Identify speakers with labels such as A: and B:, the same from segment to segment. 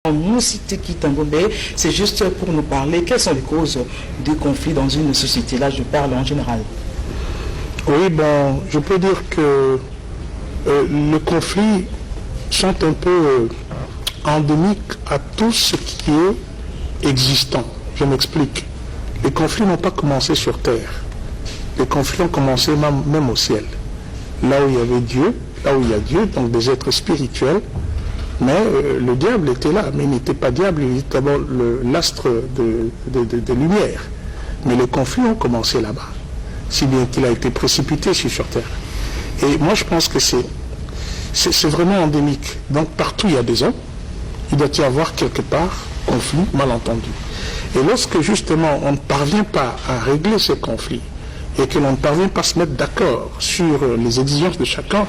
A: Moussiti Kitangombe, c'est juste pour nous parler quelles sont les causes du conflit dans une société. Là, je parle en général.
B: Oui, bon, je peux dire que les conflits sont un peu endémiques à tout ce qui est existant. Je m'explique. Les conflits n'ont pas commencé sur Terre. Les conflits ont commencé même au ciel. Là où il y avait Dieu, là où il y a Dieu, donc des êtres spirituels. Mais le diable était là, mais il n'était pas diable, il était d'abord l'astre de lumière. Mais les conflits ont commencé là-bas, si bien qu'il a été précipité sur Terre. Et moi je pense que c'est vraiment endémique. Donc partout il y a des hommes, il doit y avoir quelque part conflit, malentendu. Et lorsque justement on ne parvient pas à régler ces conflits, et que l'on ne parvient pas à se mettre d'accord sur les exigences de chacun,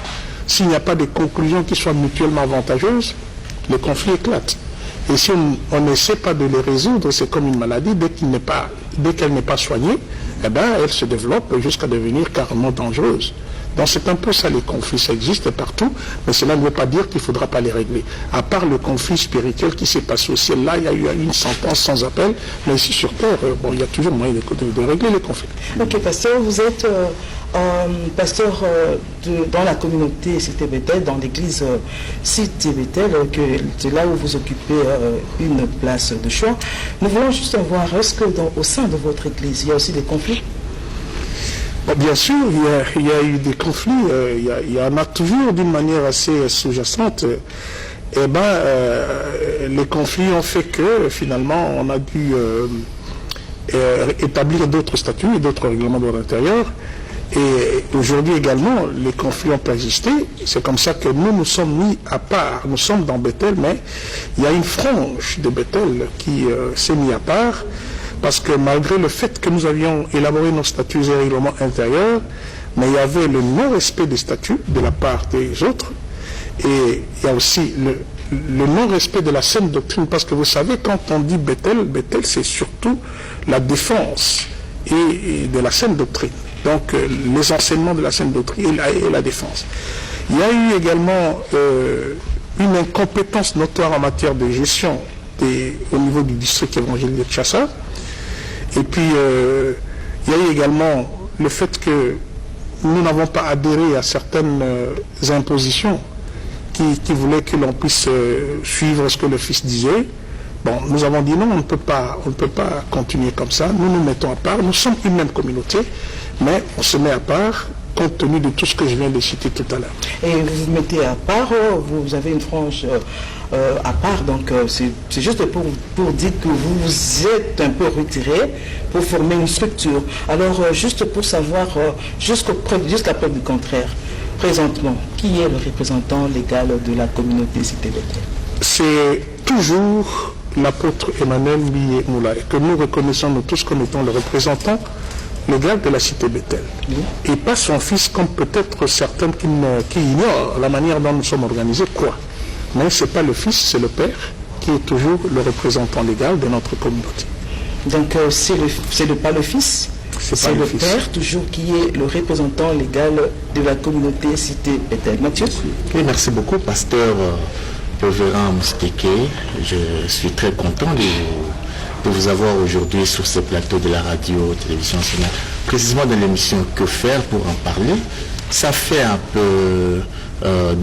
B: s'il n'y a pas de conclusions qui soient mutuellement avantageuses, le conflit éclate. Et si on n'essaie pas de les résoudre, c'est comme une maladie, dès qu'elle n'est pas soignée, eh ben, elle se développe jusqu'à devenir carrément dangereuse. Donc c'est un peu ça les conflits, ça existe partout, mais cela ne veut pas dire qu'il ne faudra pas les régler. À part le conflit spirituel qui s'est passé au ciel, là il y a eu une sentence sans appel, mais ici sur Terre, bon, il y a toujours moyen de régler les conflits.
A: Ok, pasteur, vous êtes pasteur dans la communauté Cité Bethel, dans l'église Cité Bethel, c'est là où vous occupez une place de choix. Nous voulons juste voir, est-ce que au sein de votre église, il y a aussi des conflits?
B: Bon, bien sûr, il y a eu des conflits, il y en a toujours d'une manière assez sous-jacente. Eh bien, les conflits ont fait que finalement on a dû établir d'autres statuts et d'autres règlements de l'intérieur. Et aujourd'hui également, les conflits ont persisté. C'est comme ça que nous sommes mis à part. Nous sommes dans Bethel, mais il y a une frange de Bethel qui s'est mise à part. Parce que malgré le fait que nous avions élaboré nos statuts et règlements intérieurs, mais il y avait le non-respect des statuts de la part des autres. Et il y a aussi le non-respect de la saine doctrine. Parce que vous savez, quand on dit Bethel, Bethel c'est surtout la défense et de la saine doctrine. Donc les enseignements de la saine doctrine et la défense. Il y a eu également une incompétence notoire en matière de gestion au niveau du district évangélique de Tchassa. Et puis il y a eu également le fait que nous n'avons pas adhéré à certaines impositions qui voulaient que l'on puisse suivre ce que le Fils disait. Bon, nous avons dit non, on ne peut pas continuer comme ça. Nous nous mettons à part. Nous sommes une même communauté, mais on se met à part compte tenu de tout ce que je viens de citer tout à l'heure.
A: Et vous vous mettez à part, vous avez une frange à part, donc c'est juste pour dire que vous êtes un peu retiré pour former une structure. Alors, juste pour savoir, jusqu'à preuve du contraire, présentement, qui est le représentant légal de la communauté Cité Bethel?
B: C'est toujours l'apôtre Emmanuel Moula, et que nous reconnaissons nous tous comme étant le représentant légal de la Cité Bethel. Oui. Et pas son fils, comme peut-être certains qui ignorent la manière dont nous sommes organisés, quoi. Mais ce n'est pas le fils, c'est le père qui est toujours le représentant légal de notre communauté.
A: Donc c'est pas le fils, c'est le père toujours qui est le représentant légal de la communauté Cité Bethel. Mathieu?
C: Oui, merci beaucoup, pasteur Reverend Mousteke. Je suis très content de vous avoir aujourd'hui sur ce plateau de la radio-télévision nationale, précisément dans l'émission Que faire pour en parler. Ça fait un peu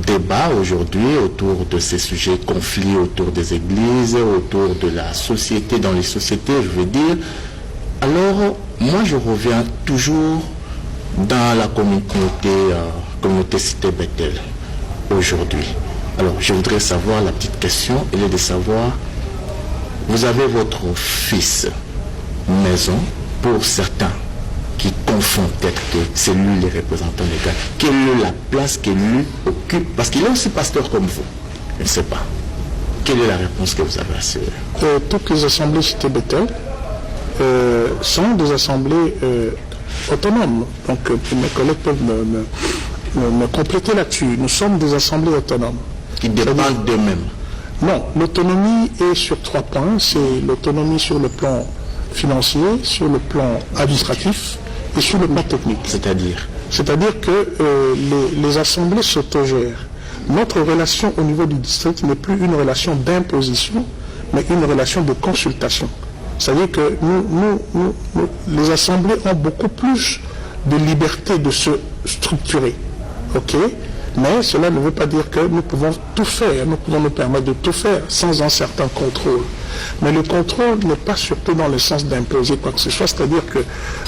C: débat aujourd'hui autour de ces sujets, conflits autour des églises, autour de la société, dans les sociétés, je veux dire. Alors, moi je reviens toujours dans la communauté Cité Bethel aujourd'hui. Alors, je voudrais savoir, la petite question, elle est de savoir, vous avez votre fils maison, pour certains qui confondent peut-être que c'est lui le représentant légal. Quelle est la place qu'il lui occupe? Parce qu'il est aussi pasteur comme vous. Je ne sais pas. Quelle est la réponse que vous avez à ce?
B: Toutes les assemblées Cité Bethel sont des assemblées autonomes. Donc mes collègues peuvent me compléter là-dessus. Nous sommes des assemblées autonomes.
C: Qui dépendent d'eux-mêmes.
B: Non, l'autonomie est sur 3 points. C'est l'autonomie sur le plan financier, sur le plan administratif et sur le plan technique.
C: C'est-à-dire
B: que les assemblées s'autogèrent. notre relation au niveau du district n'est plus une relation d'imposition, mais une relation de consultation. C'est-à-dire que les assemblées ont beaucoup plus de liberté de se structurer. Ok? Mais cela ne veut pas dire que nous pouvons tout faire, nous pouvons nous permettre de tout faire sans un certain contrôle. Mais le contrôle n'est pas surtout dans le sens d'imposer quoi que ce soit, c'est-à-dire que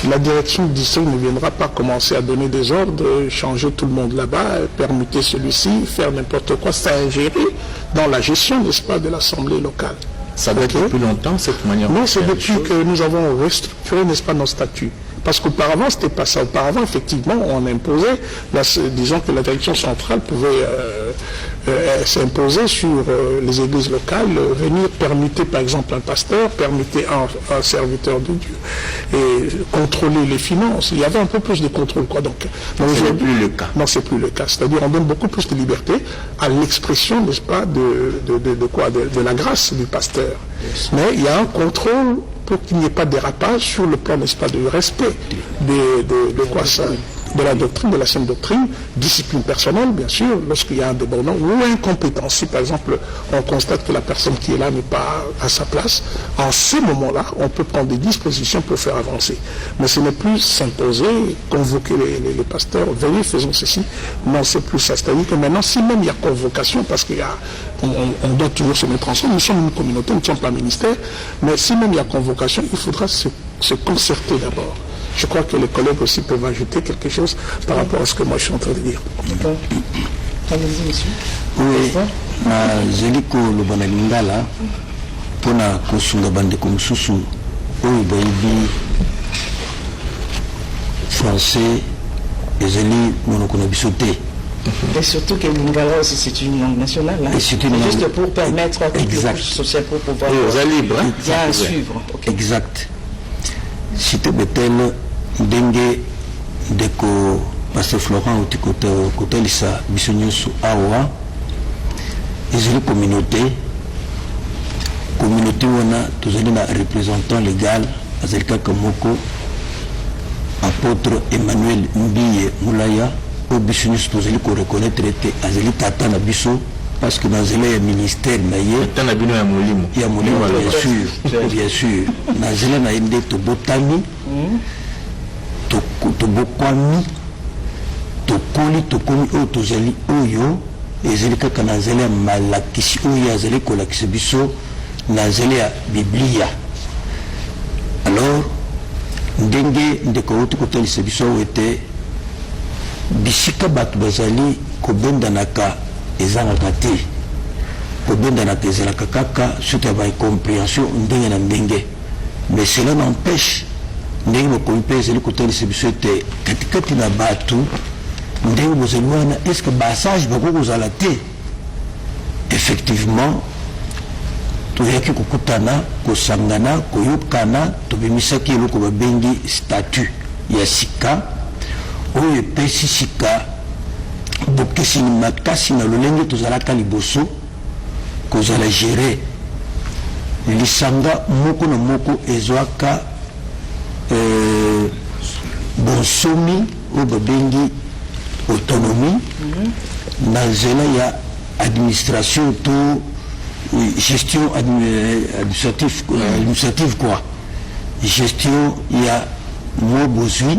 B: la direction du district ne viendra pas commencer à donner des ordres, changer tout le monde là-bas, permuter celui-ci, faire n'importe quoi, s'ingérer dans la gestion, n'est-ce pas, de l'assemblée locale.
C: Ça doit être depuis longtemps, cette manière de
B: Non,
C: faire
B: c'est
C: les
B: depuis
C: choses.
B: que nous avons restructuré, n'est-ce pas, nos statuts. Parce qu'auparavant, c'était pas ça. Auparavant, effectivement, on imposait, disons que la direction centrale pouvait s'imposer sur les églises locales, venir permuter, par exemple, un pasteur, permuter un serviteur de Dieu, et contrôler les finances. Il y avait un peu plus de contrôle, quoi. Donc,
C: Ce n'est plus le cas.
B: non, c'est plus le cas. C'est-à-dire, on donne beaucoup plus de liberté à l'expression, n'est-ce pas, de la grâce du pasteur. Mais il y a un contrôle pour qu'il n'y ait pas de dérapage sur le plan, n'est-ce pas, du respect de la doctrine, de la sainte doctrine, discipline personnelle, bien sûr, lorsqu'il y a un débordement ou incompétence. Si, par exemple, on constate que la personne qui est là n'est pas à sa place, en ce moment-là, on peut prendre des dispositions pour faire avancer. Mais ce n'est plus s'imposer, convoquer les pasteurs, venez, faisons ceci. Non, c'est plus ça. C'est-à-dire que maintenant, si même il y a convocation, parce qu'on doit toujours se mettre ensemble, nous sommes une communauté, nous ne sommes pas un ministère, mais si même il y a convocation, il faudra se concerter d'abord. Je crois que les collègues aussi peuvent ajouter quelque chose par rapport à ce que moi je suis en train de dire.
A: D'accord. Allez-y, monsieur.
D: Oui, nazali koloba na lingala mpona kosunga bandeko mosusu oyo bayebi français ezali monoko na biso te.
A: Et surtout que Lingala aussi, c'est une langue nationale. Hein.
D: Et c'est une langue...
A: Juste pour permettre à toutes les couches sociales pour pouvoir bien suivre. Okay.
D: Exact. Cité Betel, Ndenge, Deko, Pasteur Florent, Kotelisa, Bissonius, Awa, ils ont communauté, on a tous les représentants légal, Azelka Kamoko, apôtre Emmanuel Mbie Moulaya, au Bissonius, tous les qu'on reconnaît traité, Azeli Tata Nabiso, parce que dans le ministère, il y a Molimo, bien sûr. Nazela na inde tobotami, tobokwami, tokoli, tokomi oyo tozali oyo, ezali kaka nazela malakisi oyo azali kolakisa biso nazela ya Biblia. Alors, ndenge ndeko oyo kotalisa biso oyo ete bisika bato bazali kobendanaka ezalaka te kobendanaka ezalaka kaka soki ya baincompréhension ndenge na ndenge, mais cela n'empêche ndenge bokomi mpe ezali kotalisa biso ete katikati na bato ndenge bozali wana est-ce que basage bakoki kozala te. Effectivement toyaki kokutana kosangana koyokana tobimisaki eloko babengi statut ya sika oyo epesi sika bokesini makasi na lolenge tozalaka liboso kozala gere lisanga moko na moko ezwaka bonsomi oyo babengi autonomie na nzela ya administration to gestion administrative quoi, gestion ya moi bozwi,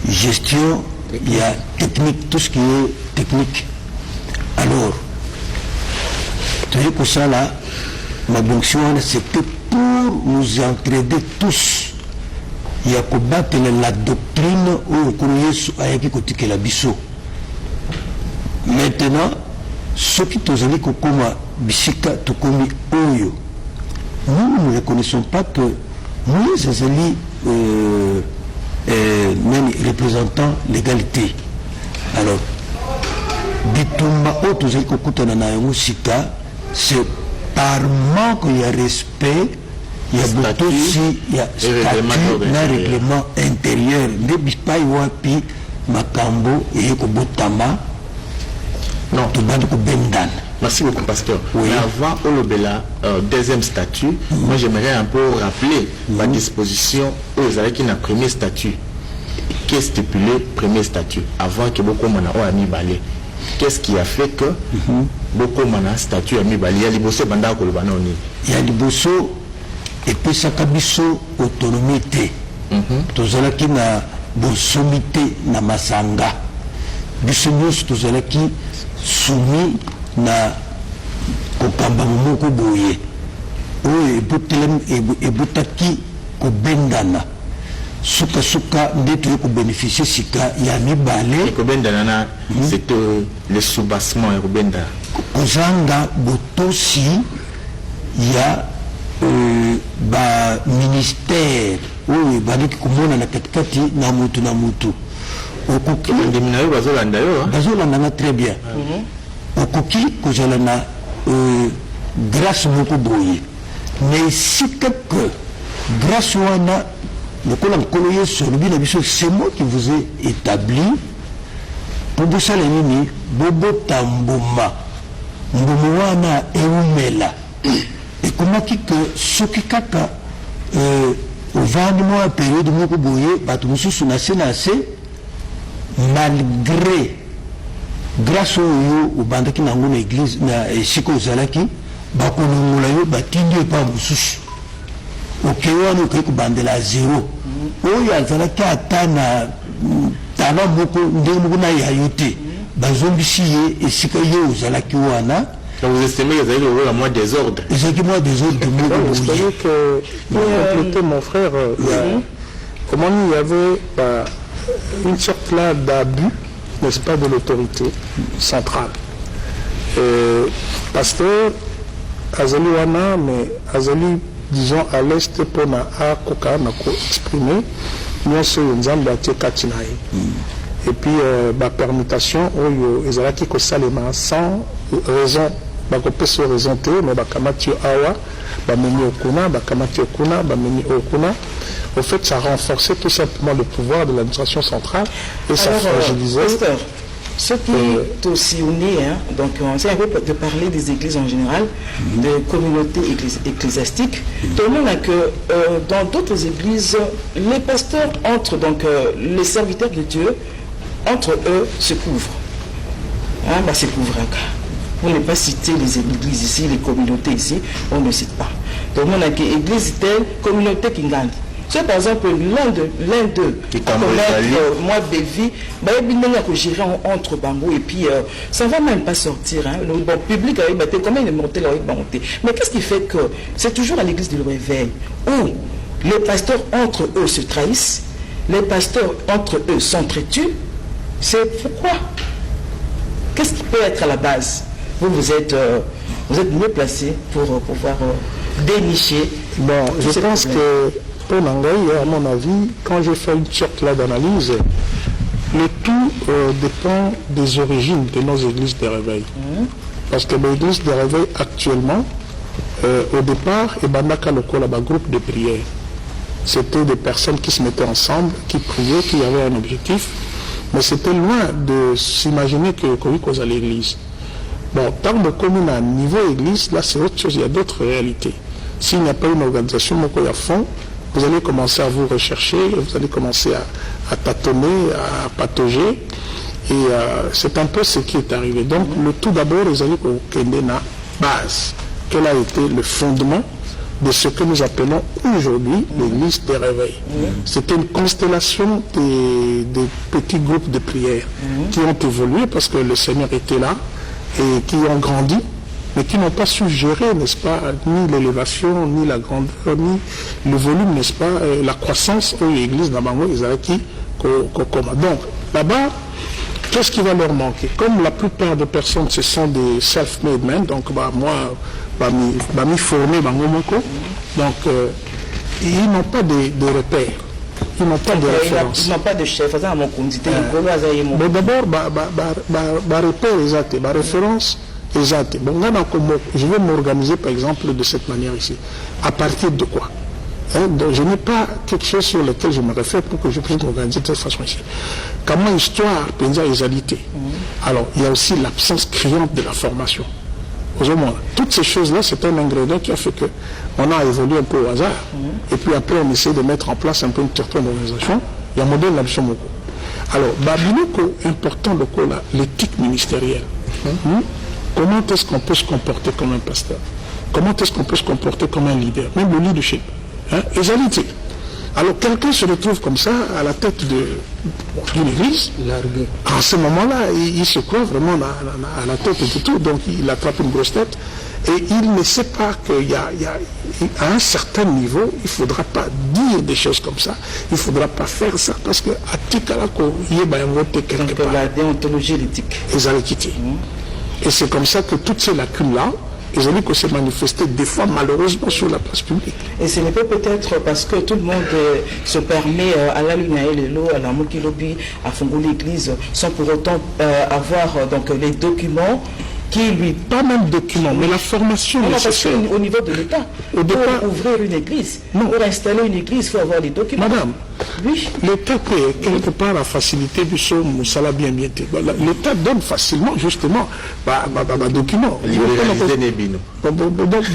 D: gestion il y a technique, tout ce qui est technique. Alors, tu vois pour ça là, ma fonction c'était pour nous entraider tous. Il y a combattre la doctrine au Yesu ayaki kotika la biso. Maintenant, ceux qui t'osent kokoma bisika tokomi oyo, nous ne reconnaissons pas que nous ezali même représentant l'égalité. Alors, bitumba otozali kokutana na yango sika, c'est par manque il y a respect, il y a beaucoup aussi, il y a statut na règlement intérieur. Nde bipai wapi makambo eyeko botama. Non, tout le monde.
C: Merci beaucoup, pasteur. Oui. Mais avant Olobela, deuxième statut, moi j'aimerais un peu rappeler ma disposition aux avec un premier statut. Qui est stipulé premier statut avant que beaucoup m'en a mis balé. Qu'est-ce qui a fait que beaucoup mana statut ami bali ya liboso banda ko lobana oni
D: ya liboso epesaka biso autonomie te tozalaki na bonsomi te na masanga biso nyonso tozalaki soumis na kokamba moko boye oyo ebutaki kobendana suka nde toye kobénéficie sika ya mibale
C: kobendana c'était le soubassement ya kobenda
D: kozanga botosi ya baministère oyo ebandiki komonana katikati na mutu okoki bazolandanga très bien okoki kozala na grâce moko boye mais esika que grâce wana lokola nkolo yesu alobi na biso c'est moi qui vous ai établi po bosala nini bobota mbuma wana eumela ekomaki ke soki kaka ovandi mwa période moko boye bato mosusu na se malgré grâce oyo obandaki nango na église na esika ozalaki bakolongola yo batindi epa mosusu okei wana okoki kobandela zero oyo azalaki ata na tala moko ndenge moko na ya yo te bazombisi ye esika ye ozalaki wana.
C: Vous estimez que vous avez le moins désordre.
D: Moi désordre de mots.
B: Vous savez que pour compléter mon frère, comment il y avait une sorte là d'abus, n'est-ce pas, de l'autorité centrale. Pasteur Azali Wana, mais Azali, disons, à l'est, pour na Koka, na ko exprimer, nous sommes ensemble à Tchekatinaï. Et puis, la permutation, ils ont acquis que ça les mains sans raison. Bakopé sur raison té, mais bakamati awa, bameni okuna, bakamati okuna, bameni okuna. Au fait, ça renforçait tout simplement le pouvoir de l'administration centrale et ça fragilisait.
A: Pasteur, ce qui est aussi uni, donc on sait un peu de parler des églises en général, des communautés ecclésiastiques. Tout le monde a que dans d'autres églises, les pasteurs entre, donc les serviteurs de Dieu, entre eux se couvrent. Se couvrent un cas. On n'est pas cité les églises ici, les communautés ici, on ne cite pas. Donc on a que église telle, communauté qui gagne. C'est par exemple l'un d'eux, moi Bévi, il faut gérer entre Bango et puis ça ne va même pas sortir. Le public a battu, comment il est monté là, mais qu'est-ce qui fait que c'est toujours à l'église du réveil où les pasteurs entre eux se trahissent, les pasteurs entre eux s'entretuent. C'est pourquoi? Qu'est-ce qui peut être à la base? Vous êtes mieux placé pour pouvoir dénicher.
B: Bon, je pense que pour Nangaï, à mon avis, quand j'ai fait une sorte là d'analyse, le tout dépend des origines de nos églises de réveil. Parce que l'église de réveil actuellement, au départ, et Bandaka Lokola, un groupe de prière. C'était des personnes qui se mettaient ensemble, qui priaient, qui avaient un objectif, mais c'était loin de s'imaginer que Kovikos à l'église. Bon, tant de communes à niveau église, là c'est autre chose, il y a d'autres réalités. S'il n'y a pas une organisation à fond, vous allez commencer à vous rechercher, vous allez commencer à tâtonner, à patauger, et c'est un peu ce qui est arrivé. Donc, le tout d'abord, les amis au Kendena base, quel a été le fondement de ce que nous appelons aujourd'hui l'église des réveils. C'était une constellation des petits groupes de prière qui ont évolué parce que le Seigneur était là, et qui ont grandi, mais qui n'ont pas su gérer, n'est-ce pas, ni l'élévation, ni la grandeur, ni le volume, n'est-ce pas, la croissance où l'église d'Amango, ils avaient qui, donc, là-bas, qu'est-ce qui va leur manquer? Comme la plupart des personnes, ce sont des self-made men, donc, moi, m'y formé, donc, ils n'ont pas de repères. Ils n'ont pas de référence.
A: Ils n'ont pas de chef.
B: Mais d'abord, repère exact, référence exacte. Bon, je vais m'organiser par exemple de cette manière ici. À partir de quoi? Donc, je n'ai pas quelque chose sur lequel je me réfère pour que je puisse m'organiser de cette façon ici. Comment histoire peut dire égalité? Alors, il y a aussi l'absence criante de la formation. Toutes ces choses-là, c'est un ingrédient qui a fait qu'on a évolué un peu au hasard. Et puis après, on essaie de mettre en place un peu une certaine organisation. Il y a un modèle là-dessus. Alors, Babinoko, important le coup là, l'éthique ministérielle. Comment est-ce qu'on peut se comporter comme un pasteur? Comment est-ce qu'on peut se comporter comme un leader? Même le leadership. Égalité. Alors quelqu'un se retrouve comme ça à la tête d'une église. En ce moment-là, il se croit vraiment à la tête de tout. Donc il attrape une grosse tête. Et il ne sait pas qu'à un certain niveau, il ne faudra pas dire des choses comme ça. Il ne faudra pas faire ça. Parce que à Tikalako, il y a un vote quelque part.
A: La déontologie, l'éthique.
B: Et c'est comme ça que toutes ces lacunes-là, ils ont dit que c'est manifesté des fois malheureusement sur la place publique.
A: Et ce n'est pas peut-être parce que tout le monde se permet à la lune, à la Mokilobi, à Fongo l'église, sans pour autant avoir donc, les documents qui lui...
B: Pas même documents, mais la formation nécessaire.
A: Parce qu'au niveau de l'État, pour ouvrir une église, pour installer une église, il faut avoir les documents.
B: Madame,
A: oui.
B: l'État peut quelque part à faciliter du saut Moussala bien. L'État donne facilement justement documents.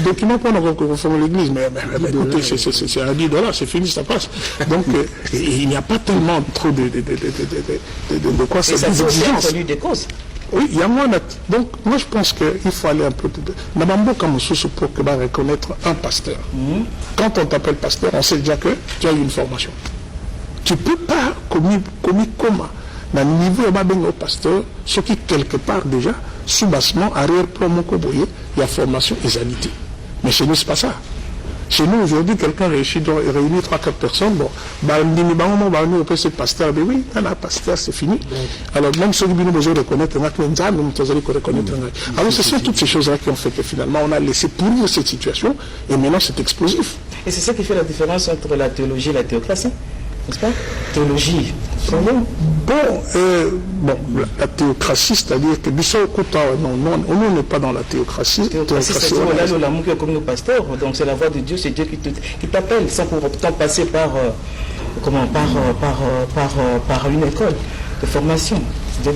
B: Documents pour nous reformer l'église, mais écoutez, c'est à $10, c'est fini, ça passe. Donc il n'y a pas tellement trop de quoi ça dit d'exigence.
A: Des causes.
B: Oui, il y a moins. Donc, moi, je pense qu'il faut aller un peu de... Namambo Kamoussousou pour que reconnaître un pasteur. Quand on t'appelle pasteur, on sait déjà que tu as eu une formation. Tu ne peux pas, comme dans le niveau de pasteur, ce qui, quelque part, déjà, sous-bassement, arrière-plan, il y a formation et sanité. Mais chez nous, ce n'est pas ça. Chez nous, aujourd'hui, quelqu'un réussit de réunir 3-4 personnes. Bon, on peut ser pasteur. Mais oui, un pasteur, c'est fini. Alors, même ceux qui ont besoin de reconnaître, alors, ce sont toutes ces choses-là qui ont fait que finalement, on a laissé pourrir cette situation et maintenant, c'est explosif.
A: Et c'est ça qui fait la différence entre la théologie et la théocratie, n'est-ce pas? Théologie.
B: La théocratie, c'est-à-dire que on n'est pas dans la théocratie.
A: C'est l'amour comme nos pasteurs, donc c'est la voix de Dieu, c'est Dieu qui t'appelle sans pour autant passer par une école de formation. Vous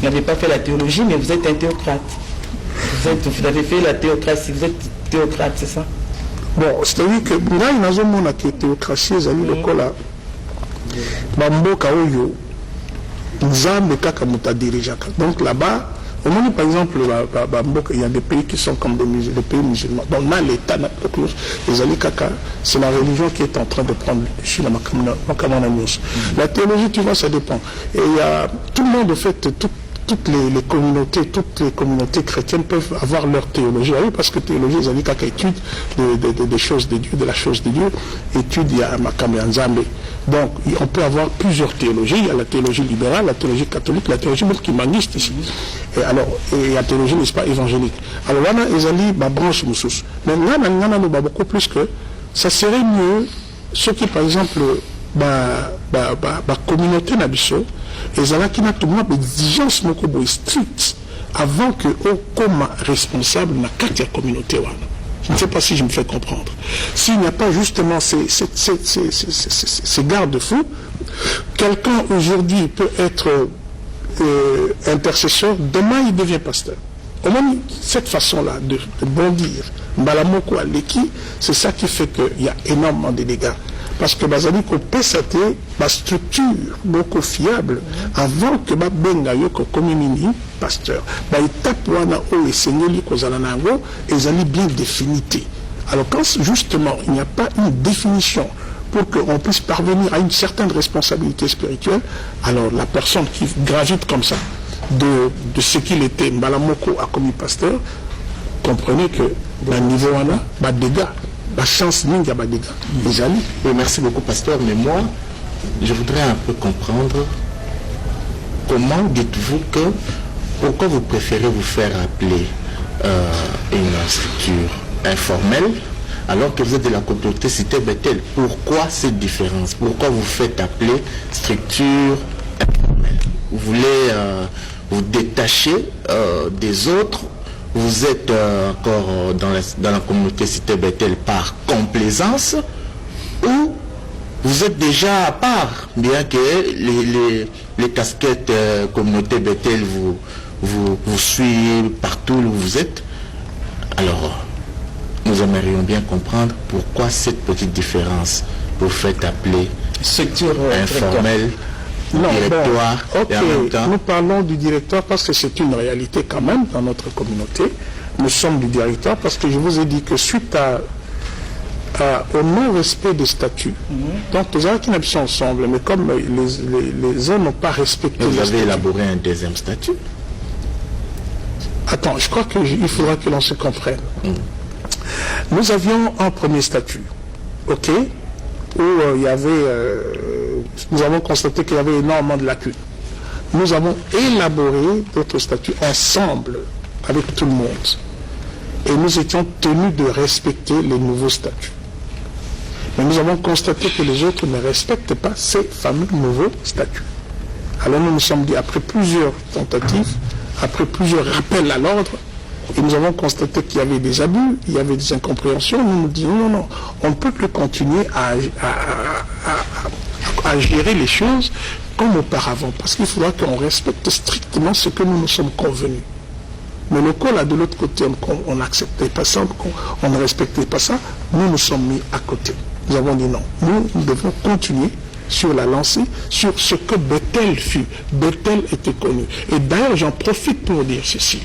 A: n'avez pas fait la théologie, mais vous êtes un théocrate. Vous avez fait la théocratie, vous êtes théocrate, c'est ça?
B: Bon, c'est-à-dire que là, il y a un théocratie, le cola. Bamboka Oyo, Nzambe kaka muta dirigeaka. Donc là-bas, au moins par exemple, il y a des pays qui sont comme des pays musulmans. Donc là, l'État, c'est la religion qui est en train de prendre sur la Makamana News. La théologie, tu vois, ça dépend. Et il y a tout le monde, en fait, toutes les communautés chrétiennes peuvent avoir leur théologie. Oui, parce que théologie, ils ont dit qu'à étude des choses de Dieu, de la chose de Dieu, étude, il y a Makame Nzambe. Donc, on peut avoir plusieurs théologies. Il y a la théologie libérale, la théologie catholique, la théologie même qui humaniste ici. Et alors, et la théologie, n'est-ce pas, évangélique. Alors là, ils ont dit, branche moussous. Mais là, on a beaucoup plus que ça serait mieux, ceux qui, par exemple, communauté Nabiso, et ça qui n'a tout le monde d'exigence stricte avant que comme responsable na la communauté. Je ne sais pas si je me fais comprendre. S'il n'y a pas justement ces garde-fous, quelqu'un aujourd'hui peut être intercesseur, demain il devient pasteur. Au moins, cette façon-là de bondir, Mbalamoko Aleki, c'est ça qui fait qu'il y a énormément de dégâts. Parce que bazali ko pesate ma structure beaucoup fiable avant que ba benga yoko communini pasteur ba étape wana o esengeli ko zala nango ezali bien définité. Alors quand justement il n'y a pas une définition pour qu'on puisse parvenir à une certaine responsabilité spirituelle, alors la personne qui gravite comme ça de ce qu'il était Mbalamoko a commis pasteur, comprenez que le niveau wana ba dégâts. La chance n'est pas de dégâts.
C: Oui, merci beaucoup, pasteur. Mais moi, je voudrais un peu comprendre comment dites-vous que, pourquoi vous préférez vous faire appeler une structure informelle alors que vous êtes de la communauté cité Bethel. Pourquoi cette différence? Pourquoi vous faites appeler structure informelle? Vous voulez vous détacher des autres? Vous êtes encore dans la communauté cité Bethel par complaisance, ou vous êtes déjà à part, bien que les casquettes communauté Bethel vous suivent partout où vous êtes. Alors, nous aimerions bien comprendre pourquoi cette petite différence vous faites appeler
A: structure
C: informelle directoire
B: ok,
C: et en même temps...
B: nous parlons du directoire parce que c'est une réalité quand même dans notre communauté. Nous sommes du directoire parce que je vous ai dit que suite au non-respect des statuts, donc nous avons qui sont ensemble, mais comme les hommes n'ont pas respecté
C: Vous
B: les
C: avez
B: statuts.
C: élaboré un deuxième statut.
B: Attends, je crois qu'il faudra que l'on se comprenne. Nous avions un premier statut, ok, où il y avait, nous avons constaté qu'il y avait énormément de lacunes. Nous avons élaboré notre statut ensemble avec tout le monde. Et nous étions tenus de respecter les nouveaux statuts. Mais nous avons constaté que les autres ne respectent pas ces fameux nouveaux statuts. Alors nous nous sommes dit, après plusieurs tentatives, après plusieurs rappels à l'ordre, et nous avons constaté qu'il y avait des abus, il y avait des incompréhensions, nous nous disons non, on ne peut plus continuer à gérer les choses comme auparavant, parce qu'il faudra qu'on respecte strictement ce que nous nous sommes convenus. Mais le col, là, de l'autre côté, on n'acceptait pas ça, on ne respectait pas ça, nous nous sommes mis à côté. Nous avons dit non, nous devons continuer sur la lancée, sur ce que Bethel fut. Bethel était connu. Et d'ailleurs, j'en profite pour dire ceci.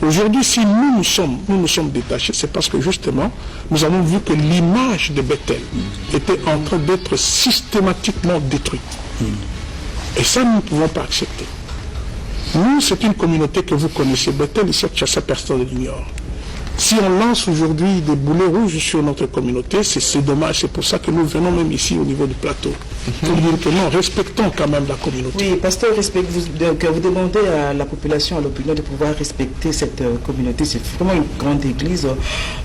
B: Aujourd'hui, si nous nous sommes détachés, c'est parce que justement, nous avons vu que l'image de Bethel était en train d'être systématiquement détruite. Et ça, nous ne pouvons pas accepter. Nous, c'est une communauté que vous connaissez. Bethel, ici, à personne ne l'ignore. Si on lance aujourd'hui des boulets rouges sur notre communauté, c'est dommage. C'est pour ça que nous venons même ici au niveau du plateau. Pour dire que non, respectons quand même la communauté.
A: Oui, pasteur, vous demandez à la population, à l'opinion de pouvoir respecter cette communauté. C'est vraiment une grande église.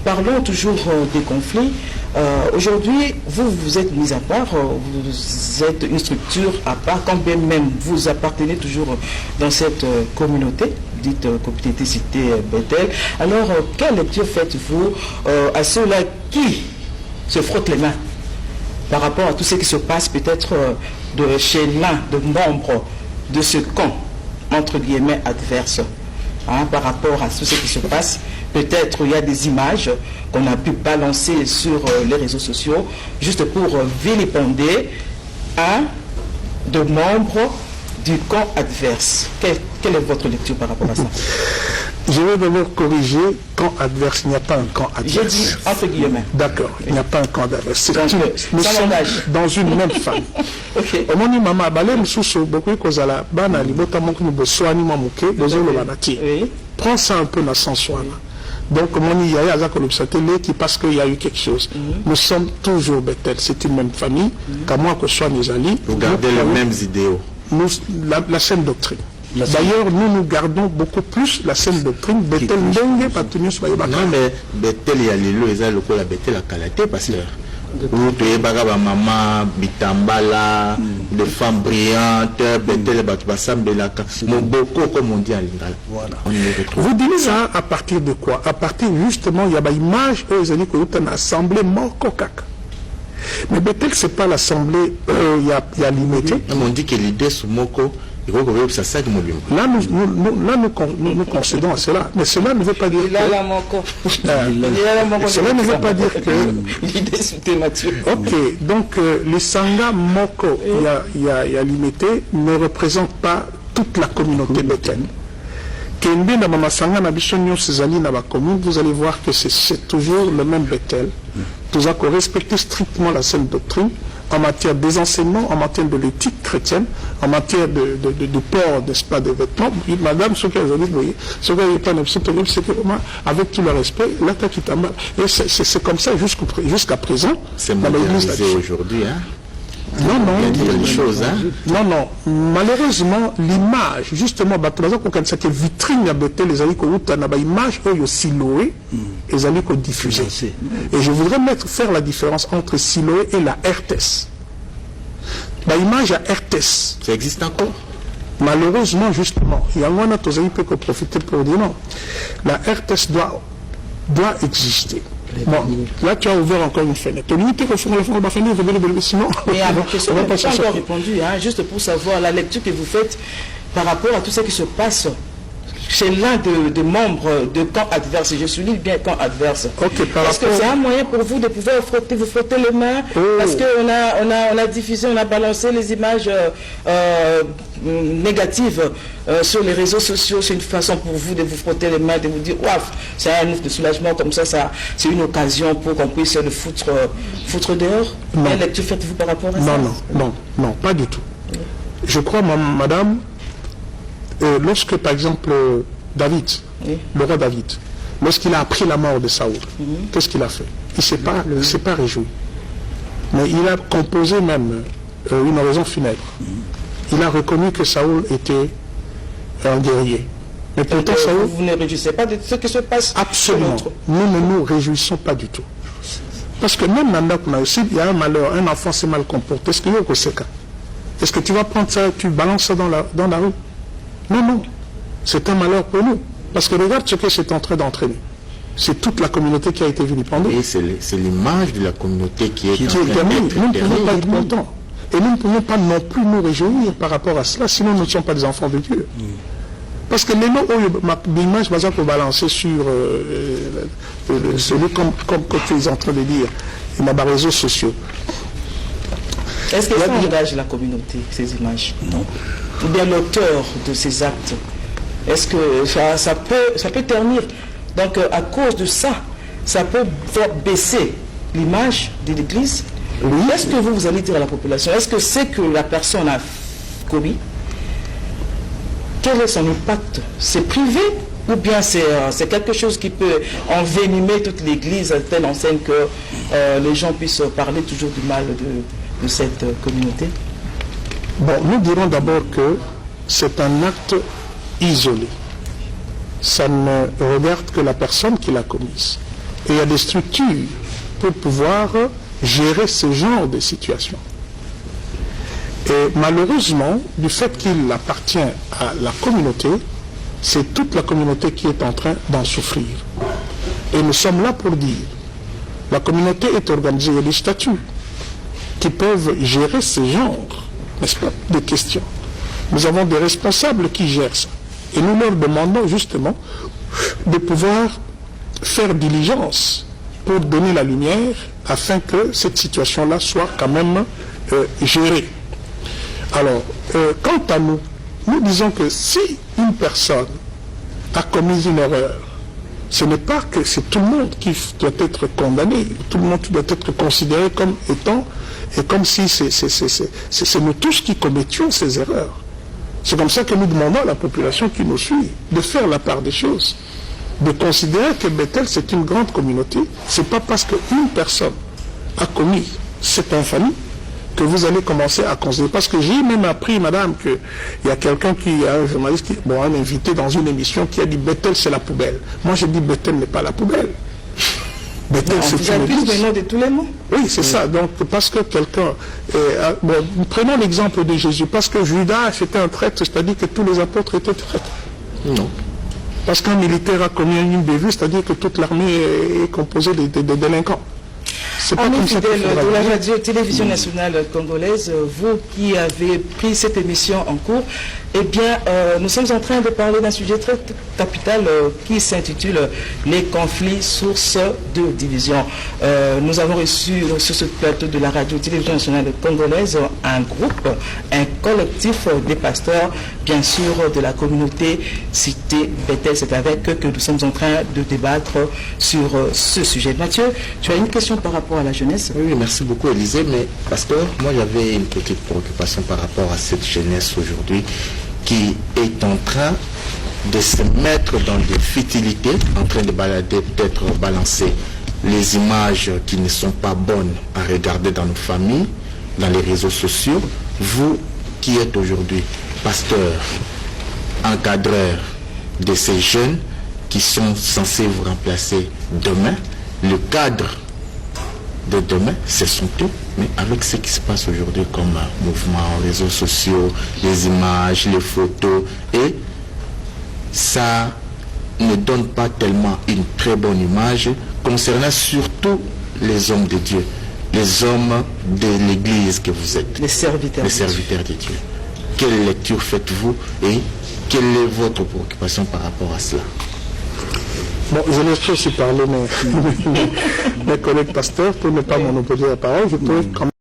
A: Parlons toujours des conflits. Aujourd'hui, vous êtes mis à part, vous êtes une structure à part, quand bien même vous appartenez toujours dans cette communauté, dite communauté cité Bethel. Alors, quelle lecture faites-vous à ceux-là qui se frottent les mains par rapport à tout ce qui se passe peut-être chez l'un de membres de ce camp, entre guillemets, adverse, par rapport à tout ce qui se passe? Peut-être il y a des images qu'on a pu balancer sur les réseaux sociaux juste pour vilipender un de membres du camp adverse. Quelle est votre lecture par rapport à ça?
B: Je vais d'abord corriger camp adverse. Il n'y a pas un camp adverse.
A: J'ai dit entre guillemets.
B: D'accord, il n'y a pas un camp adverse. Nous
A: ça
B: sommes
A: m'engage.
B: dans une même famille.
A: Ok.
B: Omoni mama balé mususu beaucoup kozala bana libota monki boswani mamuke bozolo banati.
A: Oui.
B: Prends ça un peu dans sens soana. Donc moni yaya azako l'obstacle qui parce qu'il y a eu quelque chose. Nous sommes toujours Bethel, c'est une même famille. Qu'à moi que soit mes alliés.
C: Vous gardez les mêmes idéaux.
B: La saine doctrine. D'ailleurs, nous gardons beaucoup plus la saine doctrine. Bethel ndenge patunius bayebaka.
C: Non mais Bethel ya lelo eza lokola Bethel akalate pasteur. Vous payez bagaba maman bitambala, des femmes brillantes, Bethel batubasambelaka. Mon beaucoup comme on dit en lingala.
B: Voilà.
C: On y retrouve.
B: Vous dites ça à partir de quoi? À partir justement, il y a une image où ils ont dit qu'il y a une assemblée moko kaka. Mais Bethel, ce n'est pas l'assemblée, il y a limité.
C: On dit que l'idée sous Moko,
B: Là, nous concédons à cela. Mais cela ne veut pas dire que... Cela ne veut pas dire que...
A: L'idée c'était Mathieu.
B: Ok, donc les Sangha Moko, il y a limité, ne représente pas toute la communauté Bethel. Vous allez voir que c'est toujours le même Bethel. Nous avons respecté strictement la saine doctrine en matière des enseignements, en matière de l'éthique chrétienne, en matière de port, n'est-ce pas, de vêtements. Madame, ce que vous avez dit, ce que vous n'avez pas c'est que avec tout le respect, et c'est comme ça jusqu'à présent.
C: C'est modernisé aujourd'hui, hein?
B: Non, non.
C: Il y a des choses, hein?
B: Non, non. Malheureusement, l'image, justement, cette vitrine à Bethel, les amis qui image, eux, aussi loué, les amis qui diffusé. Et je voudrais faire la différence entre Siloé et la RTS. L'image à RTS.
C: Ça existe encore?
B: Malheureusement, justement, il y a un autre qui peut profiter pour dire non. La RTS doit exister. Bon, là tu as ouvert encore une fenêtre. Sinon,
A: mais à votre question, vous n'avez pas encore répondu, hein, juste pour savoir la lecture que vous faites par rapport à tout ce qui se passe chez l'un des membres de camp adverse, je souligne bien camp adverse. Est-ce que c'est un moyen pour vous de pouvoir vous frotter les mains? Parce qu'on a diffusé, on a balancé les images négatives sur les réseaux sociaux. C'est une façon pour vous de vous frotter les mains, de vous dire, ouaf, c'est un ouf de soulagement comme ça, c'est une occasion pour qu'on puisse le foutre dehors. Quelle lecture faites-vous par rapport à ça?
B: Non, pas du tout. Je crois, madame, lorsque, par exemple, David, le roi David, lorsqu'il a appris la mort de Saoul, qu'est-ce qu'il a fait? Il ne s'est pas réjoui. Mais il a composé même une oraison funèbre. Il a reconnu que Saoul était un guerrier. Mais pourtant, Saoul...
A: Vous ne réjouissez pas de ce qui se passe?
B: Absolument. Nous ne nous réjouissons pas du tout. Parce que même maintenant, il y a un malheur, un enfant s'est mal comporté, est-ce que tu vas prendre ça, tu balances ça dans la rue? Non. C'est un malheur pour nous. Parce que regarde ce que c'est en train d'entraîner. C'est toute la communauté qui a été vilipendée.
C: Et c'est l'image de la communauté qui est
B: terminée. Nous ne pouvons pas être contents. Et nous ne pouvons pas non plus nous réjouir par rapport à cela, sinon nous ne sommes pas des enfants de Dieu. Parce que les mots, l'image, par exemple, balancer sur celui comme tu es en train de dire, les réseaux sociaux.
A: Est-ce que ça engage la communauté, ces images?
D: Non.
A: Ou bien l'auteur de ces actes? Est-ce que ça peut ternir? Donc, à cause de ça, ça peut faire baisser l'image de l'Église?
B: Oui.
A: Est-ce que vous allez dire à la population, est-ce que c'est que la personne a commis? Quel est son impact? C'est privé? Ou bien c'est quelque chose qui peut envenimer toute l'Église à telle enseigne que les gens puissent parler toujours du mal de cette communauté?
B: Bon, nous dirons d'abord que c'est un acte isolé. Ça ne regarde que la personne qui l'a commise. Et il y a des structures pour pouvoir gérer ce genre de situation. Et malheureusement, du fait qu'il appartient à la communauté, c'est toute la communauté qui est en train d'en souffrir. Et nous sommes là pour dire, la communauté est organisée, il y a des statuts qui peuvent gérer ce genre, n'est-ce pas, de questions. Nous avons des responsables qui gèrent ça. Et nous leur demandons justement de pouvoir faire diligence pour donner la lumière afin que cette situation-là soit quand même gérée. Alors, quant à nous, nous disons que si une personne a commis une erreur, ce n'est pas que c'est tout le monde qui doit être condamné, tout le monde doit être considéré comme étant, et comme si c'est nous tous qui commettions ces erreurs. C'est comme ça que nous demandons à la population qui nous suit de faire la part des choses, de considérer que Bethel c'est une grande communauté. C'est pas parce qu'une personne a commis cette infamie que vous allez commencer à considérer. Parce que j'ai même appris, madame, qu'il y a quelqu'un un journaliste, un invité dans une émission qui a dit Bethel c'est la poubelle. Moi je dis Bethel n'est pas la poubelle. Bethel c'est une église.
A: Le nom de tous les mots.
B: Oui, c'est ça. Donc, parce que quelqu'un... prenons l'exemple de Jésus. Parce que Judas, c'était un traître, c'est-à-dire que tous les apôtres étaient traîtres.
C: Non.
B: Parce qu'un militaire a commis une bévue, c'est-à-dire que toute l'armée est composée de délinquants.
A: Amis fidèles de la radio-télévision nationale congolaise, vous qui avez pris cette émission en cours, eh bien, nous sommes en train de parler d'un sujet très capital qui s'intitule « Les conflits sources de division ». Nous avons reçu sur ce plateau de la radio-télévision nationale congolaise un groupe, un collectif des pasteurs, bien sûr, de la communauté Cité Bethel. C'est avec eux que nous sommes en train de débattre sur ce sujet. Mathieu, tu as une question par rapport à la jeunesse?
C: Oui, merci beaucoup Élisée, mais pasteur, moi j'avais une petite préoccupation par rapport à cette jeunesse aujourd'hui qui est en train de se mettre dans des futilités, en train de balader, peut-être balancer les images qui ne sont pas bonnes à regarder dans nos familles, dans les réseaux sociaux. Vous qui êtes aujourd'hui pasteur, encadreur de ces jeunes qui sont censés vous remplacer demain, le cadre de demain, ce sont eux, mais avec ce qui se passe aujourd'hui comme mouvement, réseaux sociaux, les images, les photos, et ça ne donne pas tellement une très bonne image concernant surtout les hommes de Dieu, les hommes de l'Église que vous êtes,
A: les serviteurs
C: de Dieu. Quelle lecture faites-vous et Quelle est votre préoccupation par rapport à cela?
B: Bon, je laisse aussi parler mes collègues pasteurs pour ne pas monopoliser la parole. Je trouve quand même